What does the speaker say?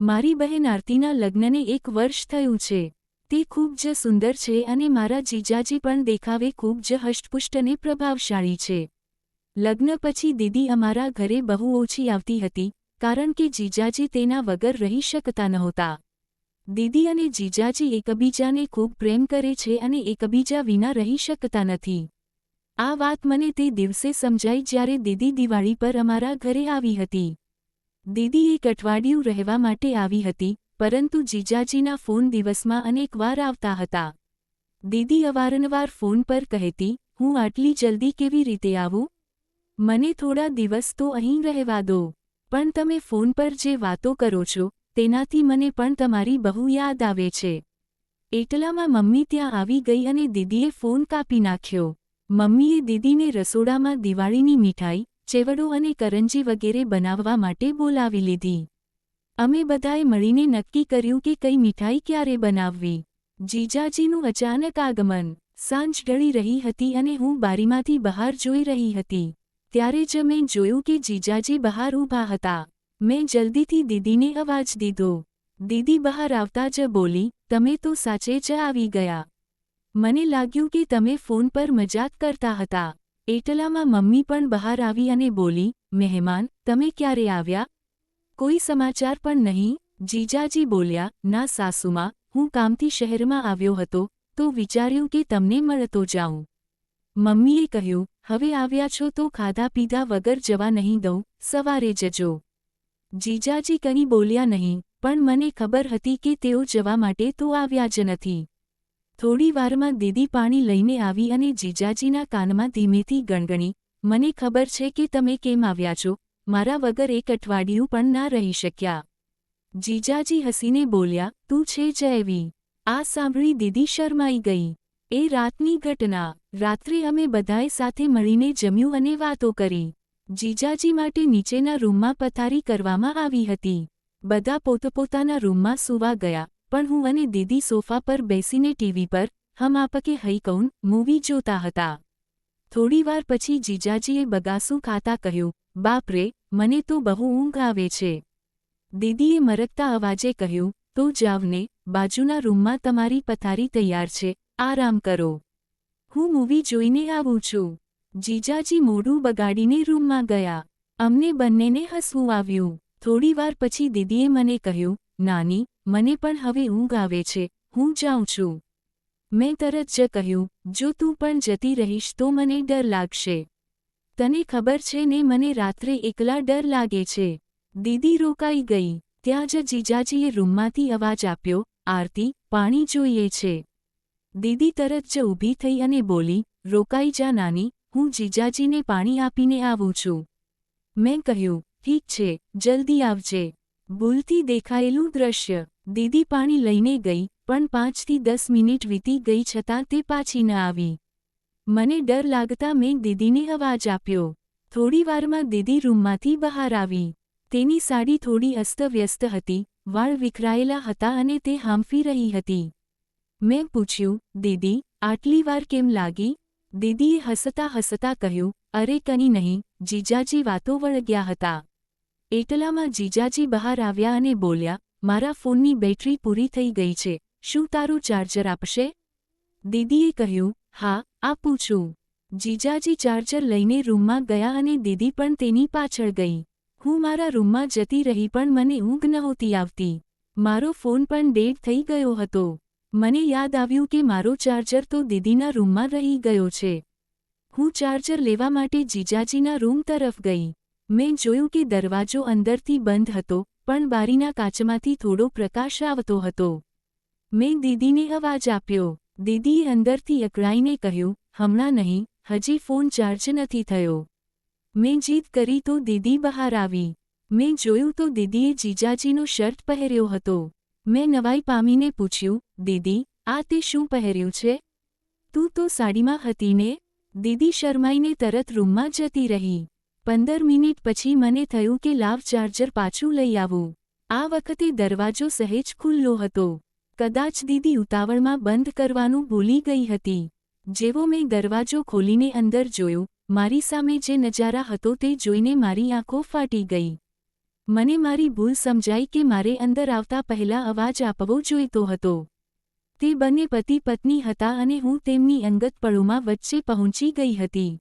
મારી બહેન આરતીના લગ્નને 1 વર્ષ થયું છે. તે ખૂબ જ સુંદર છે અને મારા જીજાજી પણ દેખાવે ખૂબ જ હષ્ટપુષ્ટ અને પ્રભાવશાળી છે. લગ્ન પછી દીદી અમારા ઘરે બહુ ઓછી આવતી હતી કારણ કે જીજાજી તેના વગર રહી શકતા નહોતા. દીદી અને જીજાજી એકબીજાને ખૂબ પ્રેમ કરે છે અને એકબીજા વિના રહી શકતા નથી. આ વાત મને તે દિવસે સમજાઈ જ્યારે દીદી દિવાળી પર અમારા ઘરે આવી હતી. દીદી 1 અઠવાડિયું રહેવા માટે આવી હતી, પરંતુ જીજાજીના ફોન દિવસમાં અનેક વાર આવતા હતા. દીદી અવારનવાર ફોન પર કહેતી, હું આટલી જલ્દી કેવી રીતે આવું? મને થોડા દિવસ તો અહીં રહેવા દો. પણ તમે ફોન પર જે વાતો કરો છો, તેનાથી મને પણ તમારી બહુ યાદ આવે છે. એટલામાં મમ્મી ત્યાં આવી ગઈ અને દીદીએ ફોન કાપી નાખ્યો. મમ્મીએ દીદીને રસોડામાં દિવાળીની મીઠાઈ, ચેવડો અને કરંજી વગેરે બનાવવા માટે બોલાવી લીધી. અમે બધાએ મળીને નક્કી કર્યું કે કઈ મીઠાઈ ક્યારે બનાવવી. જીજાજીનું અચાનક આગમન. સાંજ ઢળી રહી હતી અને હું બારીમાંથી બહાર જોઈ રહી હતી. ત્યારે જ મેં જોયું કે જીજાજી બહાર ઊભા હતા. મેં જલ્દીથી દીદીને અવાજ દીધો. દીદી બહાર આવતા જ બોલી, તમે તો સાચે જ આવી ગયા. મને લાગ્યું કે તમે ફોન પર મજાક કરતા હતા. એટલામાં મમ્મી પણ બહાર આવી અને બોલી, મહેમાન, તમે ક્યારે આવ્યા? કોઈ સમાચાર પણ નહીં? જીજાજી બોલ્યા, ના સાસુમા, હું કામથી શહેરમાં આવ્યો હતો, તો વિચાર્યું કે તમને મળતો જાઉં. મમ્મીએ કહ્યું, હવે આવ્યા છો તો ખાધા પીધા વગર જવા નહીં દઉં, સવારે જજો. જીજાજી કંઈ બોલ્યા નહીં, પણ મને ખબર હતી કે તેઓ જવા માટે તો આવ્યા જ નથી. થોડી વારમાં દીદી પાણી લઈને આવી અને જીજાજીના કાનમાં ધીમેથી ગણગણી, મને ખબર છે કે તમે કેમ આવ્યા છો, મારા વગર 1 અઠવાડિયું પણ ના રહી શક્યા. જીજાજી હસીને બોલ્યા, તું છે જ એવી. આ સાંભળી દીદી શરમાઈ ગઈ. એ રાતની ઘટના. રાત્રે અમે બધાએ સાથે મળીને જમ્યું અને વાતો કરી. જીજાજી માટે નીચેના રૂમમાં પથારી કરવામાં આવી હતી. બધા પોતપોતાના રૂમમાં સૂવા ગયા, પણ હું અને દીદી સોફા પર બેસીને ટીવી પર હમ આપકે હૈ કૌન મૂવી જોતા હતા. થોડીવાર પછી જીજાજીએ બગાસું ખાતા કહ્યું, બાપ રે, મને તો બહુ ઊંઘ આવે છે. દીદીએ મરકતા અવાજે કહ્યું, તો જાવને, બાજુના રૂમમાં તમારી પથારી તૈયાર છે, આરામ કરો. હું મૂવી જોઈને આવું છું. જીજાજી મોઢું બગાડીને રૂમમાં ગયા. અમને બંનેને હસવું આવ્યું. થોડીવાર પછી દીદીએ મને કહ્યું, નાની, મને પણ હવે ઊંઘ આવે છે, હું જાઉં છું. મેં તરત જ કહ્યું, જો તું પણ જતી રહીશ તો મને ડર લાગશે. તને ખબર છે ને મને રાત્રે એકલા ડર લાગે છે. દીદી રોકાઈ ગઈ. ત્યાં જ જીજાજીએ રૂમમાંથી અવાજ આપ્યો, આરતી, પાણી જોઈએ છે. દીદી તરત જ ઊભી થઈ અને બોલી, રોકાઈ જા નાની, હું જીજાજીને પાણી આપીને આવું છું. મેં કહ્યું, ઠીક છે, જલ્દી આવજે. ભૂલથી દેખાયેલું દ્રશ્ય. દીદી પાણી લઈને ગઈ, પણ 5 થી 10 મિનિટ વીતી ગઈ છતાં તે પાછી ન આવી. મને ડર લાગતા મેં દીદીને અવાજ આપ્યો. થોડીવારમાં દીદી રૂમમાંથી બહાર આવી. તેની સાડી થોડી અસ્તવ્યસ્ત હતી, વાળ વિખરાયેલા હતા અને તે હાંફી રહી હતી. મેં પૂછ્યું, દીદી, આટલી વાર કેમ લાગી? દીદીએ હસતા હસતા કહ્યું, અરે કંઈ નહીં, જીજાજી વાતો વળગ્યા હતા. એટલામાં જીજાજી બહાર આવ્યા અને બોલ્યા, મારા ફોનની બેટરી પૂરી થઈ ગઈ છે, શું તારું ચાર્જર આપશે? દીદીએ કહ્યું, હા, આપું છું. જીજાજી ચાર્જર લઈને રૂમમાં ગયા અને દીદી પણ તેની પાછળ ગઈ. હું મારા રૂમમાં જતી રહી પણ મને ઊંઘ નહોતી આવતી. મારો ફોન પણ ડેડ થઈ ગયો હતો. મને યાદ આવ્યું કે મારો ચાર્જર તો દીદીના રૂમમાં રહી ગયો છે. હું ચાર્જર લેવા માટે જીજાજીના રૂમ તરફ ગઈ. મેં જોયું કે દરવાજો અંદરથી બંધ હતો, પણ બારીના કાચમાંથી થોડો પ્રકાશ આવતો હતો. મેં દીદીને અવાજ આપ્યો. દીદીએ અંદરથી અકળાઈને કહ્યું, હમણાં નહીં, હજી ફોન ચાર્જ નથી થયો. મેં જીદ કરી તો દીદી બહાર આવી. મેં જોયું તો દીદીએ જીજાજીનો શર્ટ પહેર્યો હતો. મેં નવાઈ પામીને પૂછ્યું, દીદી, આ તે શું પહેર્યું છે? તું તો સાડીમાં હતી ને? દીદી શરમાઈને તરત રૂમમાં જતી રહી. 15 મિનિટ પછી મને થયું કે લાવ ચાર્જર પાછું લઈ આવું. આ વખતે દરવાજો સહેજ ખુલ્લો હતો. કદાચ દીદી ઉતાવળમાં બંધ કરવાનું ભૂલી ગઈ હતી. જેવો મેં દરવાજો ખોલીને અંદર જોયું, મારી સામે જે નજારા હતો તે જોઈને મારી આંખો ફાટી ગઈ. મને મારી ભૂલ સમજાઈ કે મારે અંદર આવતા પહેલા અવાજ આપવો જોઈતો હતો. તે બંને પતિ પત્ની હતા અને હું તેમની અંગત પળોમાં વચ્ચે પહોંચી ગઈ હતી.